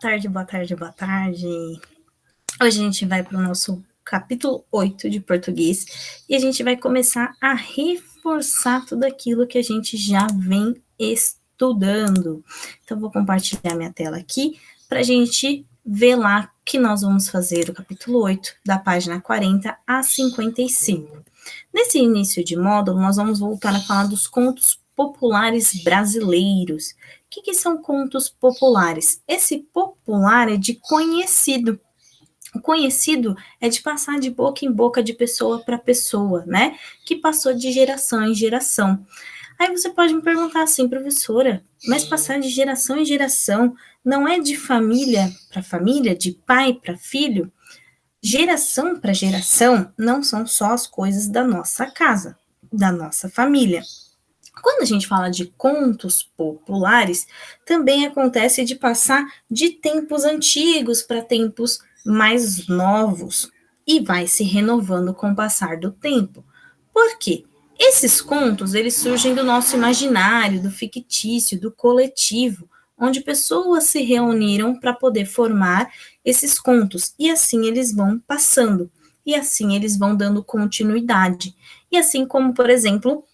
tarde, boa tarde, boa tarde. Hoje a gente vai para o nosso capítulo 8 de português e a gente vai começar a reforçar tudo aquilo que a gente já vem estudando. Então, vou compartilhar minha tela aqui para a gente ver lá que nós vamos fazer o capítulo 8, da página 40 a 55. Nesse início de módulo, nós vamos voltar a falar dos contos populares brasileiros. O que são contos populares? Esse popular é de conhecido. O conhecido é de passar de boca em boca, de pessoa para pessoa, né? Que passou de geração em geração. Aí você pode me perguntar assim, professora, mas passar de geração em geração não é de família para família, de pai para filho? Geração para geração não são só as coisas da nossa casa, da nossa família. Quando a gente fala de contos populares, também acontece de passar de tempos antigos para tempos mais novos e vai se renovando com o passar do tempo. Por quê? Esses contos, eles surgem do nosso imaginário, do fictício, do coletivo, onde pessoas se reuniram para poder formar esses contos e assim eles vão passando e assim eles vão dando continuidade. E assim como, por exemplo,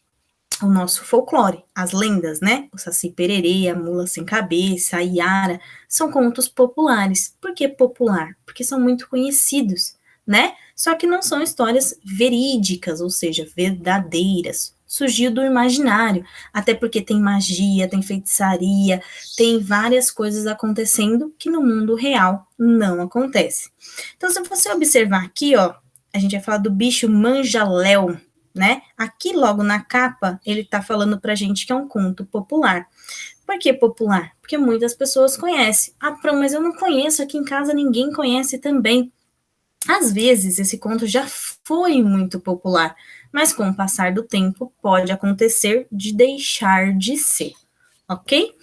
o nosso folclore, as lendas, né? O Saci Pererê, a Mula Sem Cabeça, a Iara, são contos populares. Por que popular? Porque são muito conhecidos, né? Só que não são histórias verídicas, ou seja, verdadeiras. Surgiu do imaginário, até porque tem magia, tem feitiçaria, tem várias coisas acontecendo que no mundo real não acontece. Então, se você observar aqui, ó, a gente vai falar do bicho manjaléu, né? Aqui logo na capa ele está falando para a gente que é um conto popular. Por que popular? Porque muitas pessoas conhecem. Ah, mas eu não conheço, aqui em casa ninguém conhece também. Às vezes esse conto já foi muito popular, mas com o passar do tempo pode acontecer de deixar de ser, ok?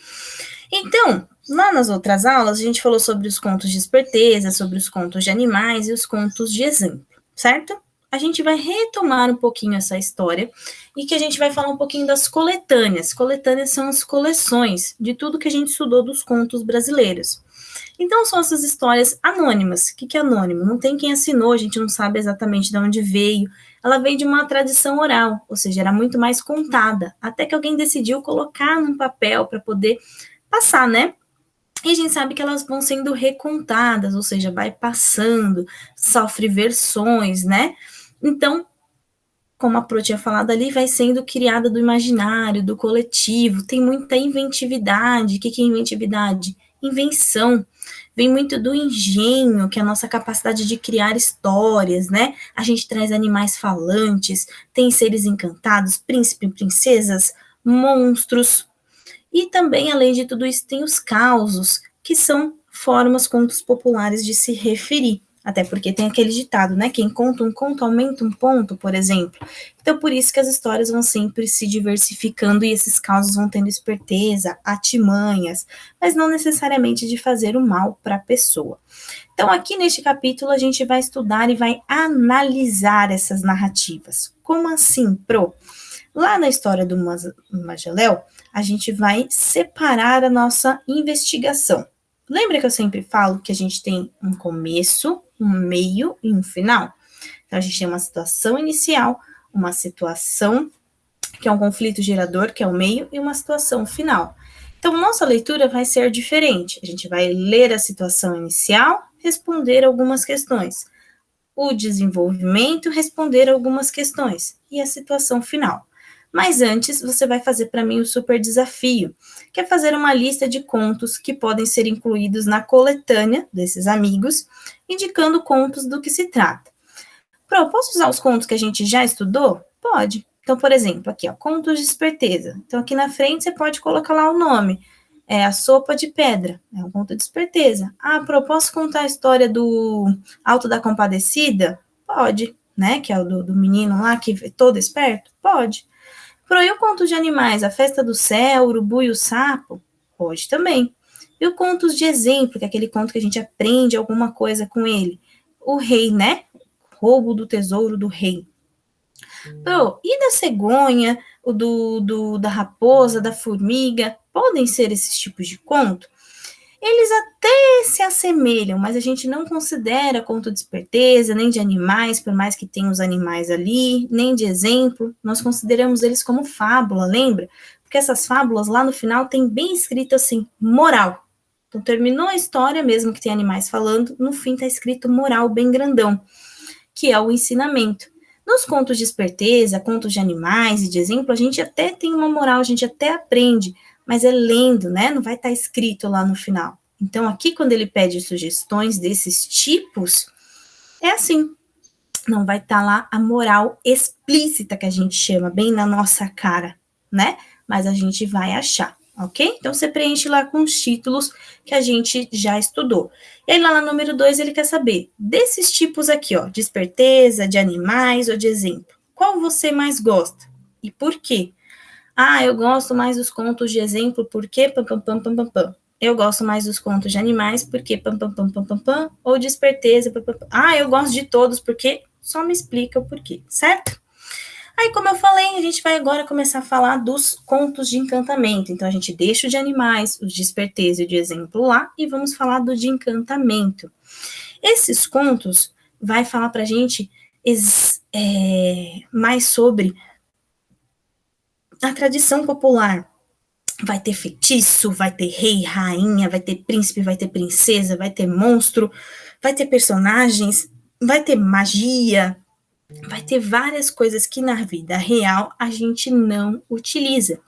Então, lá nas outras aulas a gente falou sobre os contos de esperteza, sobre os contos de animais e os contos de exemplo, certo? A gente vai retomar um pouquinho essa história e que a gente vai falar um pouquinho das coletâneas. Coletâneas são as coleções de tudo que a gente estudou dos contos brasileiros. Então, são essas histórias anônimas. O que é anônimo? Não tem quem assinou, a gente não sabe exatamente de onde veio. Ela veio de uma tradição oral, ou seja, era muito mais contada, até que alguém decidiu colocar num papel para poder passar, né? E a gente sabe que elas vão sendo recontadas, ou seja, vai passando, sofre versões, né? Então, como a Pro tinha falado ali, vai sendo criada do imaginário, do coletivo, tem muita inventividade. O que é inventividade? Invenção. Vem muito do engenho, que é a nossa capacidade de criar histórias, né? A gente traz animais falantes, tem seres encantados, príncipes, princesas, monstros. E também, além de tudo isso, tem os causos, que são formas contos populares de se referir. Até porque tem aquele ditado, né? Quem conta um conto aumenta um ponto, por exemplo. Então, por isso que as histórias vão sempre se diversificando e esses causos vão tendo esperteza, artimanhas, mas não necessariamente de fazer o mal para a pessoa. Então, aqui neste capítulo, a gente vai estudar e vai analisar essas narrativas. Como assim, Pro? Lá na história do Mageléu, a gente vai separar a nossa investigação. Lembra que eu sempre falo que a gente tem um começo, um meio e um final? Então, a gente tem uma situação inicial, uma situação que é um conflito gerador, que é o meio, e uma situação final. Então, nossa leitura vai ser diferente. A gente vai ler a situação inicial, responder algumas questões. O desenvolvimento, responder algumas questões. E a situação final. Mas antes, você vai fazer para mim o super desafio, que é fazer uma lista de contos que podem ser incluídos na coletânea desses amigos, indicando contos do que se trata. Pro, posso usar os contos que a gente já estudou? Pode. Então, por exemplo, aqui, ó, contos de esperteza. Então, aqui na frente você pode colocar lá o nome. É a sopa de pedra, é um conto de esperteza. Ah, Pro, posso contar a história do Alto da Compadecida? Pode, né? Que é o do menino lá que é todo esperto? Pode. Pro, e o conto de animais? A Festa do Céu, o Urubu e o Sapo? Pode também. E o contos de exemplo, que é aquele conto que a gente aprende alguma coisa com ele? O rei, né? Roubo do tesouro do rei. Pro, e da cegonha, da raposa, da formiga? Podem ser esses tipos de conto? Eles até se assemelham, mas a gente não considera conto de esperteza, nem de animais, por mais que tenha os animais ali, nem de exemplo. Nós consideramos eles como fábula, lembra? Porque essas fábulas lá no final tem bem escrito assim, moral. Então terminou a história, mesmo que tenha animais falando, no fim está escrito moral bem grandão, que é o ensinamento. Nos contos de esperteza, contos de animais e de exemplo, a gente até tem uma moral, a gente até aprende, mas é lendo, né? Não vai estar escrito lá no final. Então, aqui, quando ele pede sugestões desses tipos, é assim. Não vai estar lá a moral explícita, que a gente chama, bem na nossa cara, né? Mas a gente vai achar, ok? Então, você preenche lá com os títulos que a gente já estudou. E aí, lá no número 2, ele quer saber desses tipos aqui, ó, de esperteza, de animais ou de exemplo. Qual você mais gosta? E por quê? Ah, eu gosto mais dos contos de exemplo porque pam, pam, pam, pam, pam, pam. Eu gosto mais dos contos de animais porque pam, pam, pam, pam, pam, pam. Ou de esperteza, pam, pam, pam. Ah, eu gosto de todos porque só me explica o porquê, certo? Aí, como eu falei, a gente vai agora começar a falar dos contos de encantamento. Então, a gente deixa o de animais, os de esperteza e de exemplo lá, e vamos falar do de encantamento. Esses contos vai falar pra gente mais sobre a tradição popular. Vai ter feitiço, vai ter rei, rainha, vai ter príncipe, vai ter princesa, vai ter monstro, vai ter personagens, vai ter magia, vai ter várias coisas que na vida real a gente não utiliza.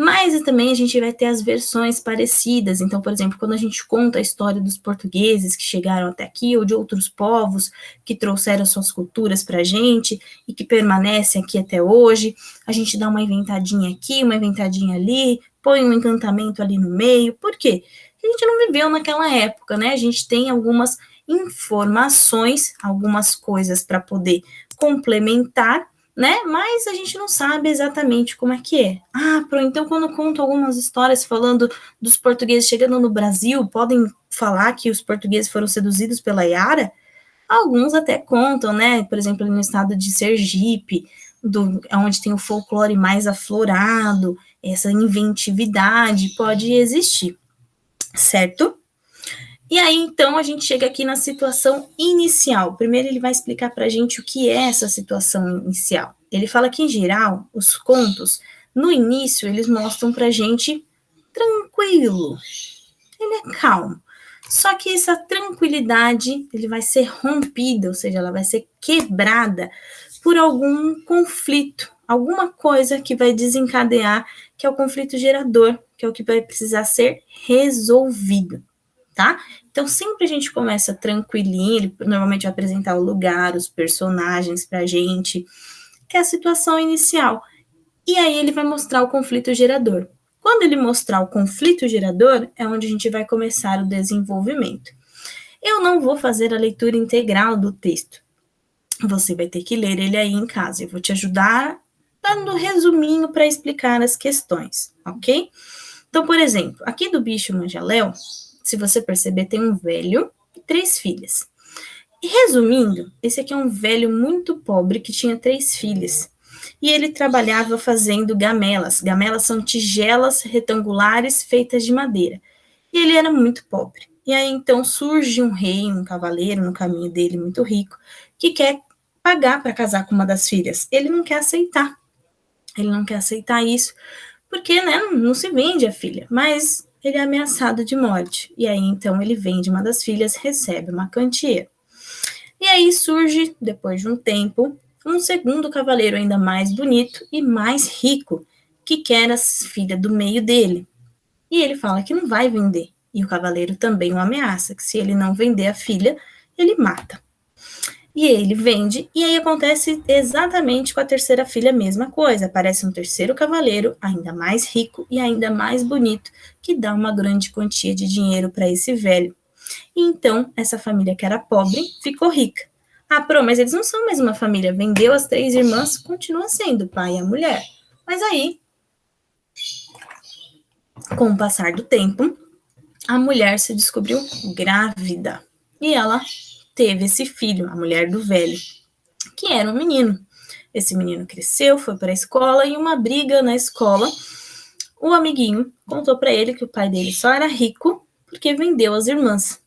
Mas também a gente vai ter as versões parecidas. Então, por exemplo, quando a gente conta a história dos portugueses que chegaram até aqui, ou de outros povos que trouxeram suas culturas para a gente e que permanecem aqui até hoje, a gente dá uma inventadinha aqui, uma inventadinha ali, põe um encantamento ali no meio. Por quê? A gente não viveu naquela época, né? A gente tem algumas informações, algumas coisas para poder complementar, né? Mas a gente não sabe exatamente como é que é. Ah, então quando eu conto algumas histórias falando dos portugueses chegando no Brasil, podem falar que os portugueses foram seduzidos pela Yara? Alguns até contam, né? Por exemplo, no estado de Sergipe, onde tem o folclore mais aflorado, essa inventividade pode existir, certo? E aí, então, a gente chega aqui na situação inicial. Primeiro, ele vai explicar para a gente o que é essa situação inicial. Ele fala que, em geral, os contos, no início, eles mostram para a gente tranquilo. Ele é calmo. Só que essa tranquilidade, ele vai ser rompida, ou seja, ela vai ser quebrada por algum conflito, alguma coisa que vai desencadear, que é o conflito gerador, que é o que vai precisar ser resolvido. Tá? Então, sempre a gente começa tranquilinho, ele normalmente vai apresentar o lugar, os personagens pra gente, que é a situação inicial. E aí ele vai mostrar o conflito gerador. Quando ele mostrar o conflito gerador, é onde a gente vai começar o desenvolvimento. Eu não vou fazer a leitura integral do texto. Você vai ter que ler ele aí em casa. Eu vou te ajudar dando um resuminho para explicar as questões, ok? Então, por exemplo, aqui do bicho manjaléu, se você perceber, tem um velho e 3 filhas. E resumindo, esse aqui é um velho muito pobre que tinha 3 filhas. E ele trabalhava fazendo gamelas. Gamelas são tigelas retangulares feitas de madeira. E ele era muito pobre. E aí então surge um rei, um cavaleiro no caminho dele, muito rico, que quer pagar para casar com uma das filhas. Ele não quer aceitar. Ele não quer aceitar isso, porque, né, não se vende a filha. Mas ele é ameaçado de morte. E aí, então, ele vende uma das filhas, recebe uma quantia. E aí surge, depois de um tempo, um segundo cavaleiro ainda mais bonito e mais rico, que quer a filha do meio dele. E ele fala que não vai vender. E o cavaleiro também o ameaça, que se ele não vender a filha, ele mata. E ele vende, e aí acontece exatamente com a terceira filha a mesma coisa. Aparece um terceiro cavaleiro, ainda mais rico e ainda mais bonito, que dá uma grande quantia de dinheiro para esse velho. E então, essa família que era pobre ficou rica. Ah, mas eles não são mais uma família. Vendeu as 3 irmãs, continua sendo o pai e a mulher. Mas aí, com o passar do tempo, a mulher se descobriu grávida. E ela teve esse filho, a mulher do velho, que era um menino. Esse menino cresceu, foi para a escola e uma briga na escola, o amiguinho contou para ele que o pai dele só era rico porque vendeu as irmãs.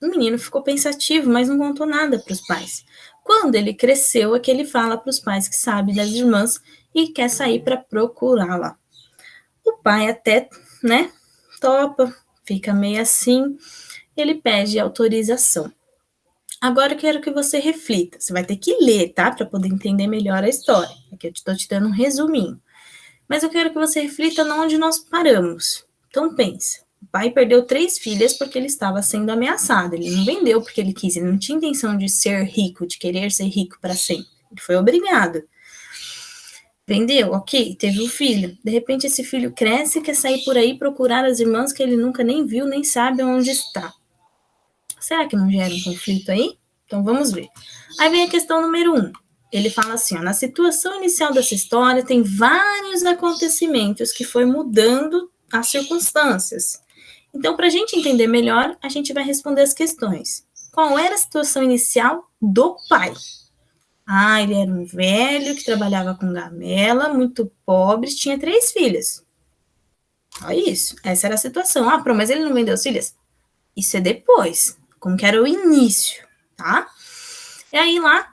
O menino ficou pensativo, mas não contou nada para os pais. Quando ele cresceu, é que ele fala para os pais que sabe das irmãs e quer sair para procurá-la. O pai até, né, topa, fica meio assim, ele pede autorização. Agora eu quero que você reflita. Você vai ter que ler, tá? Para poder entender melhor a história. Aqui eu estou te dando um resuminho. Mas eu quero que você reflita onde nós paramos. Então pensa. O pai perdeu 3 filhas porque ele estava sendo ameaçado. Ele não vendeu porque ele quis. Ele não tinha intenção de ser rico, de querer ser rico para sempre. Ele foi obrigado. Vendeu, ok, teve um filho. De repente esse filho cresce e quer sair por aí procurar as irmãs que ele nunca nem viu, nem sabe onde está. Será que não gera um conflito aí? Então vamos ver. Aí vem a questão número 1. Ele fala assim, ó, na situação inicial dessa história tem vários acontecimentos que foi mudando as circunstâncias. Então, para a gente entender melhor, a gente vai responder as questões. Qual era a situação inicial do pai? Ah, ele era um velho que trabalhava com gamela, muito pobre, tinha 3 filhas. Olha isso, essa era a situação. Ah, mas ele não vendeu as filhas? Isso é depois, como que era o início, tá? E aí lá,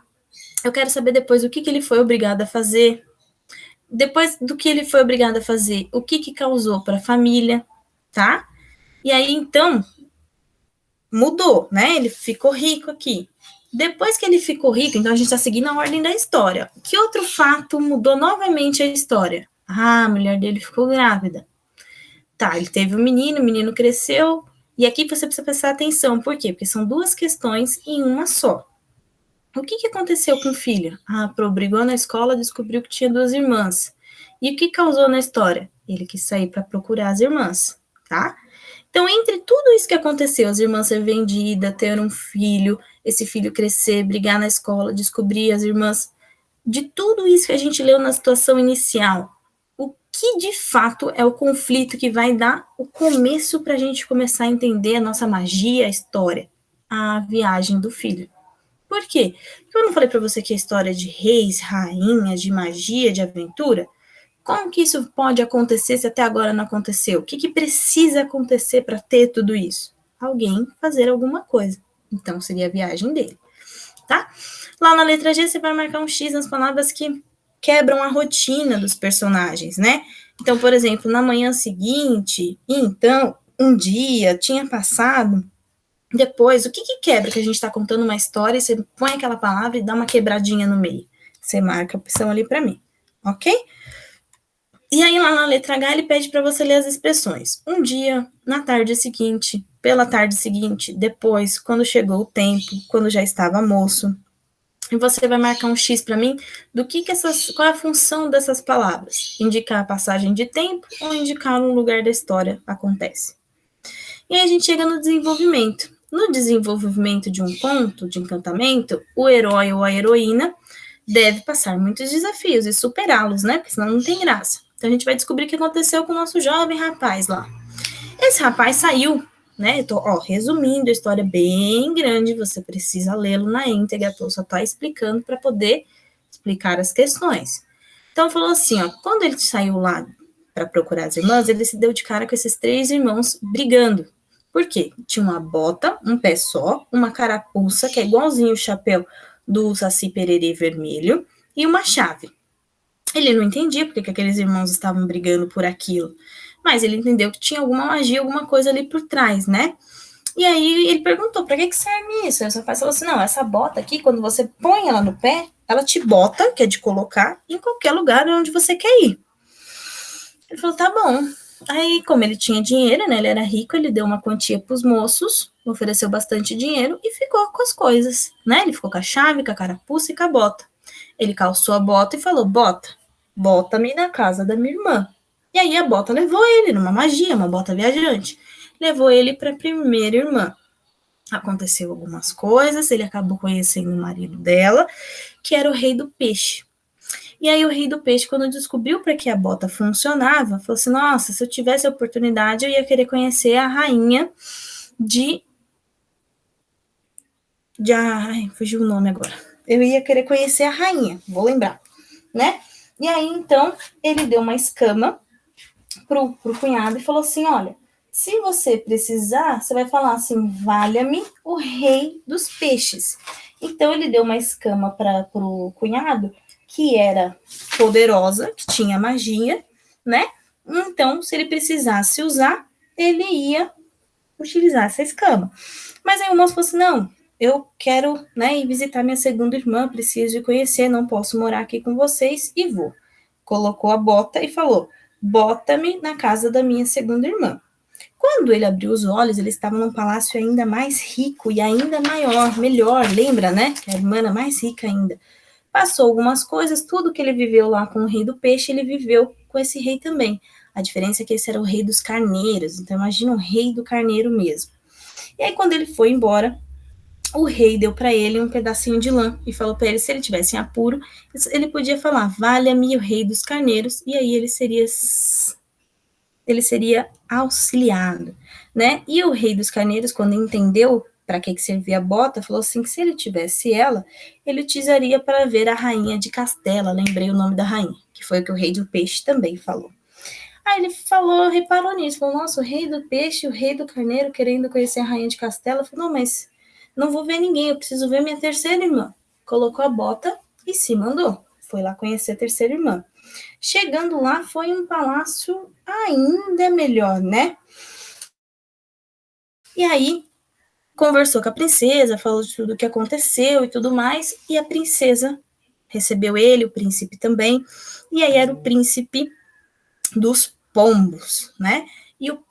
eu quero saber depois o que ele foi obrigado a fazer. Depois do que ele foi obrigado a fazer, o que causou para a família, tá? E aí, então, mudou, né? Ele ficou rico aqui. Depois que ele ficou rico, então a gente está seguindo a ordem da história. Que outro fato mudou novamente a história? Ah, a mulher dele ficou grávida. Tá, ele teve um menino, o menino cresceu. E aqui você precisa prestar atenção. Por quê? Porque são 2 questões em uma só. O que aconteceu com o filho? Ah, brigou na escola, descobriu que tinha 2 irmãs. E o que causou na história? Ele quis sair para procurar as irmãs, tá? Então, entre tudo isso que aconteceu, as irmãs ser vendidas, ter um filho, esse filho crescer, brigar na escola, descobrir as irmãs, de tudo isso que a gente leu na situação inicial, o que de fato é o conflito que vai dar o começo para a gente começar a entender a nossa magia, a história? A viagem do filho. Por quê? Porque eu não falei para você que a história é de reis, rainhas, de magia, de aventura? Como que isso pode acontecer se até agora não aconteceu? O que precisa acontecer para ter tudo isso? Alguém fazer alguma coisa. Então, seria a viagem dele, tá? Lá na letra G, você vai marcar um X nas palavras que quebram a rotina dos personagens, né? Então, por exemplo, na manhã seguinte, então, um dia tinha passado, depois, o que quebra? Que a gente está contando uma história e você põe aquela palavra e dá uma quebradinha no meio. Você marca a opção ali para mim, ok? E aí, lá na letra H, ele pede para você ler as expressões. Um dia, na tarde seguinte, pela tarde seguinte, depois, quando chegou o tempo, quando já estava moço. E você vai marcar um X para mim do que qual é a função dessas palavras. Indicar a passagem de tempo ou indicar um lugar da história acontece. E aí a gente chega no desenvolvimento. No desenvolvimento de um conto, de encantamento, o herói ou a heroína deve passar muitos desafios e superá-los, né? Porque senão não tem graça. Então a gente vai descobrir o que aconteceu com o nosso jovem rapaz lá. Esse rapaz saiu, né? Tô, resumindo, a história é bem grande, você precisa lê-lo na íntegra, tô só tá explicando para poder explicar as questões. Então falou assim, quando ele saiu lá para procurar as irmãs, ele se deu de cara com esses 3 irmãos brigando. Por quê? Tinha uma bota, um pé só, uma carapuça, que é igualzinho o chapéu do Saci Pererê vermelho, e uma chave. Ele não entendia porque que aqueles irmãos estavam brigando por aquilo, mas ele entendeu que tinha alguma magia, alguma coisa ali por trás, né? E aí ele perguntou, para que serve isso? Aí o rapaz falou assim, não, essa bota aqui, quando você põe ela no pé, ela te bota, que é de colocar, em qualquer lugar onde você quer ir. Ele falou, tá bom. Aí, como ele tinha dinheiro, né, ele era rico, ele deu uma quantia para os moços, ofereceu bastante dinheiro e ficou com as coisas, né? Ele ficou com a chave, com a carapuça e com a bota. Ele calçou a bota e falou, bota-me na casa da minha irmã. E aí a bota levou ele, numa magia, uma bota viajante. Levou ele para a primeira irmã. Aconteceu algumas coisas, ele acabou conhecendo o marido dela, que era o rei do peixe. E aí o rei do peixe, quando descobriu para que a bota funcionava, falou assim, nossa, se eu tivesse a oportunidade, eu ia querer conhecer a rainha ai, fugiu o nome agora. Eu ia querer conhecer a rainha, vou lembrar, né? E aí, então, ele deu uma escama pro cunhado e falou assim, olha, Se você precisar, você vai falar assim: valha-me o rei dos peixes. Então ele deu uma escama para o cunhado que era poderosa, que tinha magia, né? Então, se ele precisasse usar, ele ia utilizar essa escama. Mas aí o moço falou assim: não, eu quero, né, ir visitar minha segunda irmã, preciso de conhecer, não posso morar aqui com vocês e vou. Colocou a bota e falou: bota-me na casa da minha segunda irmã. Quando ele abriu os olhos, ele estava num palácio ainda mais rico e ainda maior, melhor, lembra, né? Que a irmã era mais rica ainda. Passou algumas coisas, tudo que ele viveu lá com o rei do peixe, ele viveu com esse rei também. A diferença é que esse era o rei dos carneiros, então imagina o rei do carneiro mesmo. E aí, quando ele foi embora, o rei deu para ele um pedacinho de lã e falou para ele, se ele tivesse em apuro, ele podia falar: valha-me o rei dos carneiros, e aí ele seria auxiliado, né? E o rei dos carneiros, quando entendeu para que servia a bota, falou assim que se ele tivesse ela, ele utilizaria para ver a rainha de Castela, lembrei o nome da rainha, que foi o que o rei do peixe também falou. Aí ele falou, reparou nisso, falou: nossa, o rei do peixe, o rei do carneiro querendo conhecer a rainha de Castela. Falou: não, mas não vou ver ninguém, eu preciso ver minha terceira irmã. Colocou a bota e se mandou. Foi lá conhecer a terceira irmã. Chegando lá, foi um palácio ainda melhor, né? E aí, conversou com a princesa, falou de tudo o que aconteceu e tudo mais, e a princesa recebeu ele, o príncipe também, e aí era o príncipe dos pombos, né? E o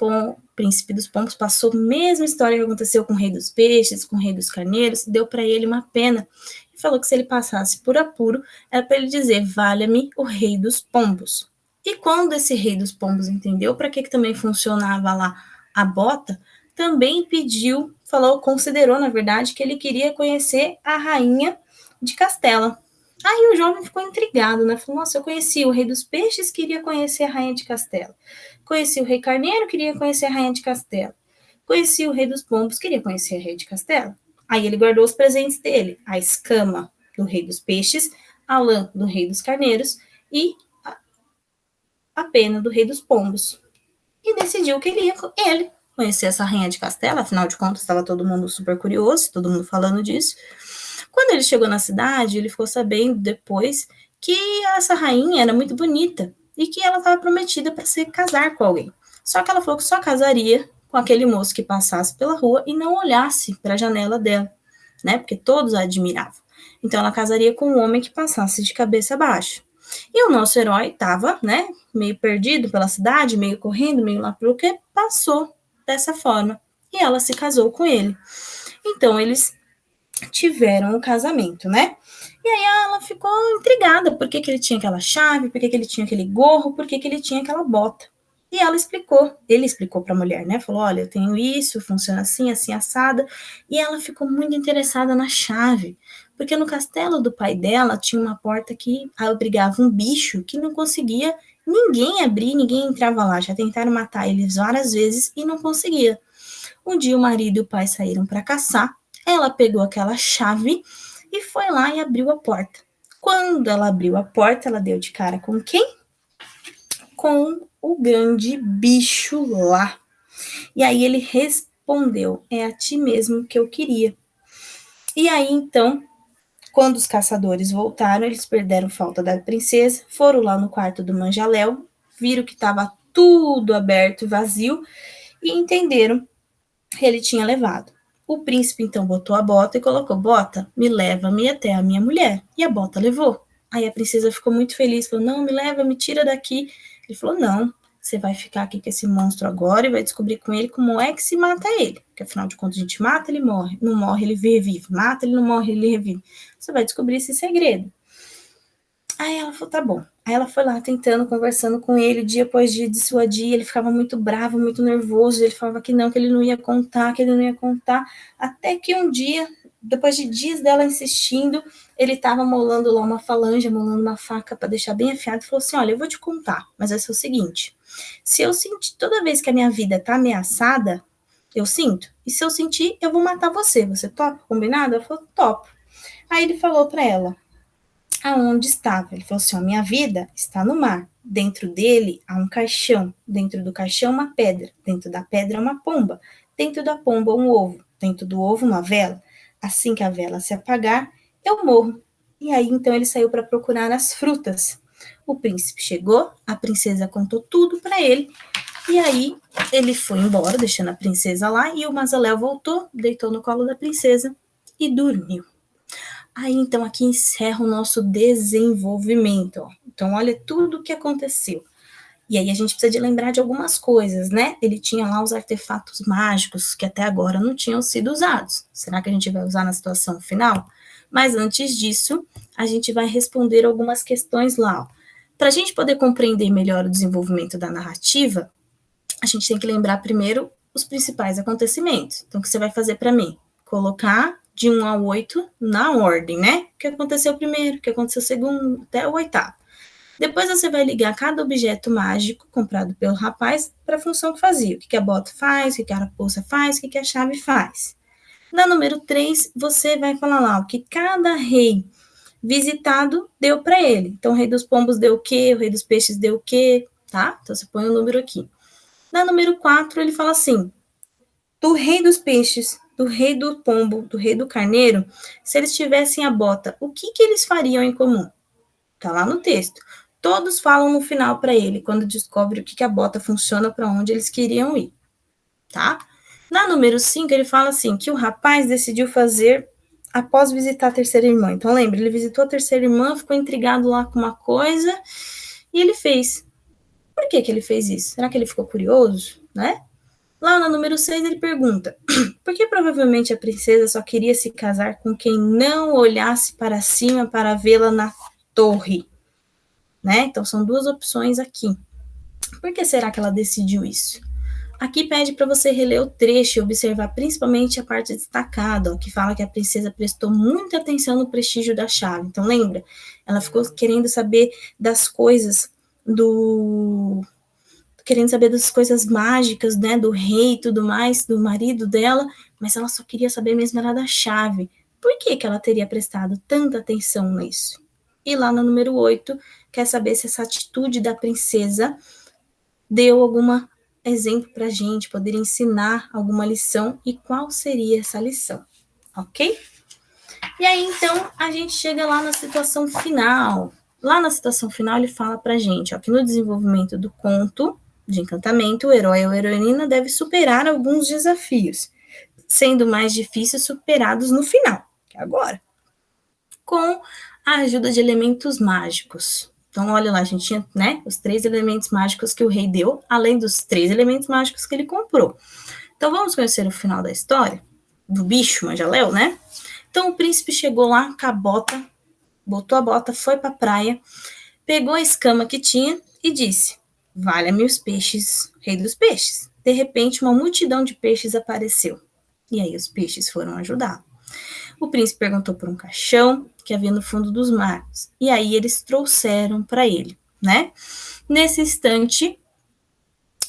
príncipe dos pombos passou a mesma história que aconteceu com o rei dos peixes, com o rei dos carneiros, deu para ele uma pena e falou que se ele passasse por apuro, era para ele dizer: valha-me o rei dos pombos. E quando esse rei dos pombos entendeu para que também funcionava lá a bota, também pediu, falou, considerou, na verdade, que ele queria conhecer a rainha de Castela. Aí o jovem ficou intrigado, né? Falou: nossa, eu conheci o rei dos peixes, queria conhecer a rainha de Castela. Conheci o rei carneiro, queria conhecer a rainha de Castela. Conheci o rei dos pombos, queria conhecer a rainha de Castela. Aí ele guardou os presentes dele: a escama do rei dos peixes, a lã do rei dos carneiros e a pena do rei dos pombos. E decidiu que ele conhecer essa rainha de Castela, afinal de contas estava todo mundo super curioso, todo mundo falando disso. Quando ele chegou na cidade, ele ficou sabendo depois que essa rainha era muito bonita e que ela estava prometida para se casar com alguém. Só que ela falou que só casaria com aquele moço que passasse pela rua e não olhasse para a janela dela, né? Porque todos a admiravam. Então ela casaria com um homem que passasse de cabeça abaixo. E o nosso herói estava, né, meio perdido pela cidade, meio correndo, meio lá pro que, passou dessa forma. E ela se casou com ele. Então eles tiveram o casamento, né? E aí ela ficou intrigada, por que ele tinha aquela chave, por que ele tinha aquele gorro, por que ele tinha aquela bota. E ela explicou, ele explicou para a mulher, né? Falou: olha, eu tenho isso, funciona assim, assim, assada. E ela ficou muito interessada na chave, porque no castelo do pai dela tinha uma porta que abrigava um bicho que não conseguia ninguém abrir, ninguém entrava lá. Já tentaram matar eles várias vezes e não conseguia. Um dia o marido e o pai saíram para caçar. Ela pegou aquela chave e foi lá e abriu a porta. Quando ela abriu a porta, ela deu de cara com quem? Com o grande bicho lá. E aí ele respondeu: é a ti mesmo que eu queria. E aí então, quando os caçadores voltaram, eles perderam falta da princesa, foram lá no quarto do Manjaléu, viram que estava tudo aberto e vazio e entenderam que ele tinha levado. O príncipe então botou a bota e colocou: bota, me leva-me até a minha mulher. E a bota levou. Aí a princesa ficou muito feliz, falou: não, me leva, me tira daqui. Ele falou: não, você vai ficar aqui com esse monstro agora e vai descobrir com ele como é que se mata ele. Porque afinal de contas a gente mata, ele morre. Não morre, ele revive. Mata, ele não morre, ele revive. Você vai descobrir esse segredo. Aí ela falou: tá bom. Aí ela foi lá tentando, conversando com ele, dia após dia, dissuadir. Ele ficava muito bravo, muito nervoso. Ele falava que não, que ele não ia contar, que ele não ia contar. Até que um dia, depois de dias dela insistindo, ele estava molando lá uma falange, molando uma faca para deixar bem afiado. E falou assim: olha, eu vou te contar, mas vai ser o seguinte: se eu sentir toda vez que a minha vida tá ameaçada, eu sinto. E se eu sentir, eu vou matar você. Você topa? Combinado? Ela falou: topo. Aí ele falou para ela: aonde estava. Ele falou assim: ó, minha vida está no mar. Dentro dele há um caixão. Dentro do caixão, uma pedra. Dentro da pedra, uma pomba. Dentro da pomba, um ovo. Dentro do ovo, uma vela. Assim que a vela se apagar, eu morro. E aí, então, ele saiu para procurar as frutas. O príncipe chegou, a princesa contou tudo para ele. E aí, ele foi embora, deixando a princesa lá. E o Mazalel voltou, deitou no colo da princesa e dormiu. Aí, então, aqui encerra o nosso desenvolvimento. Ó. Então, olha tudo o que aconteceu. E aí a gente precisa de lembrar de algumas coisas, né? Ele tinha lá os artefatos mágicos que até agora não tinham sido usados. Será que a gente vai usar na situação final? Mas antes disso, a gente vai responder algumas questões lá. Para a gente poder compreender melhor o desenvolvimento da narrativa, a gente tem que lembrar primeiro os principais acontecimentos. Então, o que você vai fazer para mim? Colocar de 1 ao 8 na ordem, né? O que aconteceu primeiro, o que aconteceu segundo, até o oitavo. Depois você vai ligar cada objeto mágico comprado pelo rapaz para a função que fazia. O que a bota faz, o que a arapuça faz, o que a chave faz. Na número 3, você vai falar lá o que cada rei visitado deu para ele. Então, o rei dos pombos deu o quê? O rei dos peixes deu o quê? Tá? Então, você põe o número aqui. Na número 4, ele fala assim: do rei dos peixes, do rei do pombo, do rei do carneiro, se eles tivessem a bota, o que eles fariam em comum? Tá lá no texto. Todos falam no final para ele, quando descobre o que a bota funciona, para onde eles queriam ir, tá? Na número 5, ele fala assim, que o rapaz decidiu fazer após visitar a terceira irmã. Então, lembra, ele visitou a terceira irmã, ficou intrigado lá com uma coisa, e ele fez. Por que ele fez isso? Será que ele ficou curioso, né? Lá no número 6, ele pergunta, por que provavelmente a princesa só queria se casar com quem não olhasse para cima para vê-la na torre? Né? Então, são duas opções aqui. Por que será que ela decidiu isso? Aqui pede para você reler o trecho e observar principalmente a parte destacada, ó, que fala que a princesa prestou muita atenção no prestígio da chave. Então, lembra? Ela ficou querendo saber das coisas querendo saber das coisas mágicas, né, do rei e tudo mais, do marido dela, mas ela só queria saber mesmo era da chave. Por que ela teria prestado tanta atenção nisso? E lá no número 8, quer saber se essa atitude da princesa deu algum exemplo para a gente, poder ensinar alguma lição e qual seria essa lição, ok? E aí, então, a gente chega lá na situação final. Lá na situação final, ele fala para a gente ó, que no desenvolvimento do conto de encantamento, o herói ou a heroína deve superar alguns desafios, sendo mais difíceis superados no final, que é agora, com a ajuda de elementos mágicos. Então, olha lá, a gente tinha né, os 3 elementos mágicos que o rei deu, além dos 3 elementos mágicos que ele comprou. Então, vamos conhecer o final da história do bicho Manjaléu, né? Então, o príncipe chegou lá com a bota, botou a bota, foi para a praia, pegou a escama que tinha e disse: valha-me os peixes, rei dos peixes. De repente, uma multidão de peixes apareceu. E aí os peixes foram ajudá-lo. O príncipe perguntou por um caixão que havia no fundo dos mares. E aí eles trouxeram para ele, né? Nesse instante,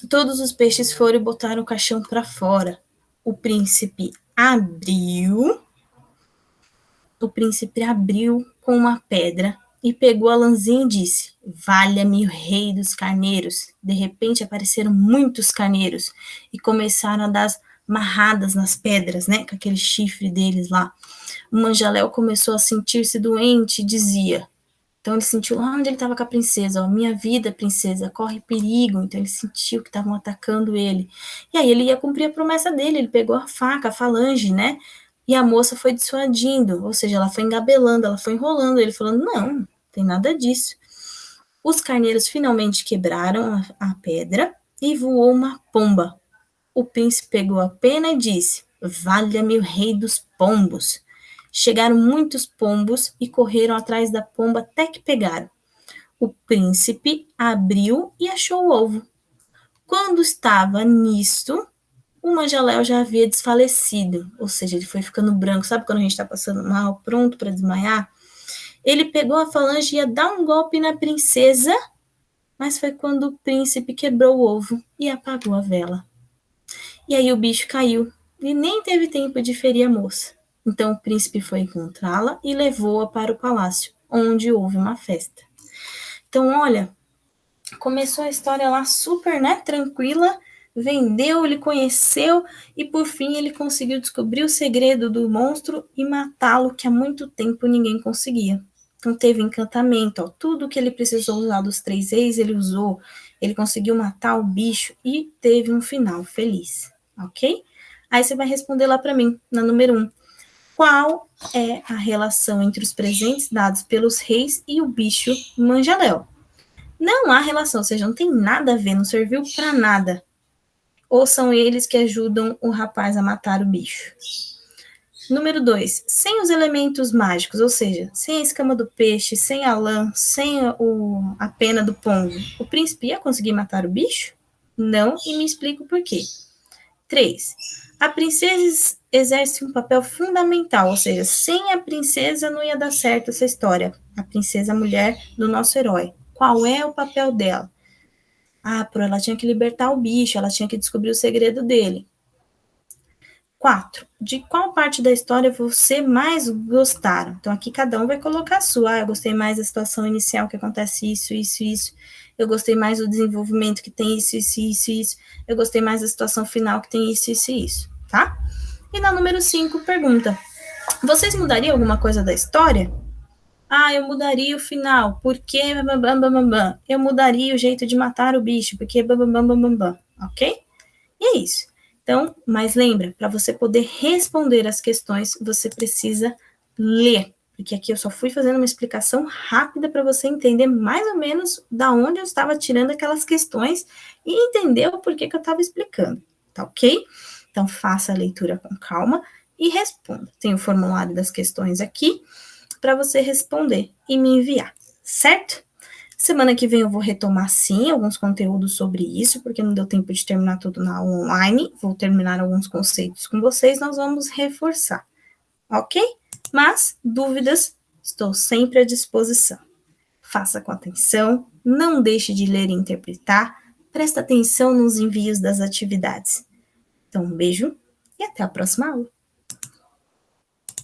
todos os peixes foram e botaram o caixão para fora. O príncipe abriu com uma pedra e pegou a lãzinha e disse: valha-me o rei dos carneiros. De repente apareceram muitos carneiros e começaram a dar marradas nas pedras, né, com aquele chifre deles lá. O Manjaléu começou a sentir-se doente e dizia, então ele sentiu lá onde ele estava com a princesa, ó, minha vida, princesa, corre perigo. Então ele sentiu que estavam atacando ele. E aí ele ia cumprir a promessa dele, ele pegou a faca, a falange, né? E a moça foi dissuadindo, ou seja, ela foi engabelando, ela foi enrolando, ele falando, não tem nada disso. Os carneiros finalmente quebraram a pedra e voou uma pomba. O príncipe pegou a pena e disse, valha-me o rei dos pombos. Chegaram muitos pombos e correram atrás da pomba até que pegaram. O príncipe abriu e achou o ovo. Quando estava nisto, o Manjaléu já havia desfalecido, ou seja, ele foi ficando branco. Sabe quando a gente está passando mal, pronto para desmaiar? Ele pegou a falange e ia dar um golpe na princesa, mas foi quando o príncipe quebrou o ovo e apagou a vela. E aí o bicho caiu e nem teve tempo de ferir a moça. Então o príncipe foi encontrá-la e levou-a para o palácio, onde houve uma festa. Então, olha, começou a história lá super, né, tranquila, vendeu, ele conheceu e por fim ele conseguiu descobrir o segredo do monstro e matá-lo, que há muito tempo ninguém conseguia. Então teve encantamento, ó, tudo que ele precisou usar dos 3 reis ele usou, ele conseguiu matar o bicho e teve um final feliz, ok? Aí você vai responder lá para mim, na número 1. Qual é a relação entre os presentes dados pelos reis e o bicho manjaléu? Não há relação, ou seja, não tem nada a ver, não serviu para nada. Ou são eles que ajudam o rapaz a matar o bicho? Número 2, sem os elementos mágicos, ou seja, sem a escama do peixe, sem a lã, sem a pena do pombo, o príncipe ia conseguir matar o bicho? Não, e me explico por quê. 3. A princesa exerce um papel fundamental, ou seja, sem a princesa não ia dar certo essa história. A princesa, a mulher do nosso herói. Qual é o papel dela? Ela tinha que libertar o bicho, ela tinha que descobrir o segredo dele. 4. De qual parte da história você mais gostaram? Então, aqui cada um vai colocar a sua. Eu gostei mais da situação inicial, que acontece isso, isso, isso. Eu gostei mais do desenvolvimento, que tem isso, isso, isso, isso. Eu gostei mais da situação final, que tem isso, isso, isso. Tá? E na número 5, pergunta. Vocês mudariam alguma coisa da história? Eu mudaria o final, porque eu mudaria o jeito de matar o bicho, porque ok? E é isso. Então, mas lembra, para você poder responder as questões, você precisa ler, porque aqui eu só fui fazendo uma explicação rápida para você entender mais ou menos da onde eu estava tirando aquelas questões e entender o porquê que eu estava explicando, tá ok? Então, faça a leitura com calma e responda. Tem o formulário das questões aqui para você responder e me enviar, certo? Semana que vem eu vou retomar, sim, alguns conteúdos sobre isso, porque não deu tempo de terminar tudo na aula online. Vou terminar alguns conceitos com vocês, nós vamos reforçar, ok? Mas, dúvidas, estou sempre à disposição. Faça com atenção, não deixe de ler e interpretar, presta atenção nos envios das atividades. Então, um beijo e até a próxima aula.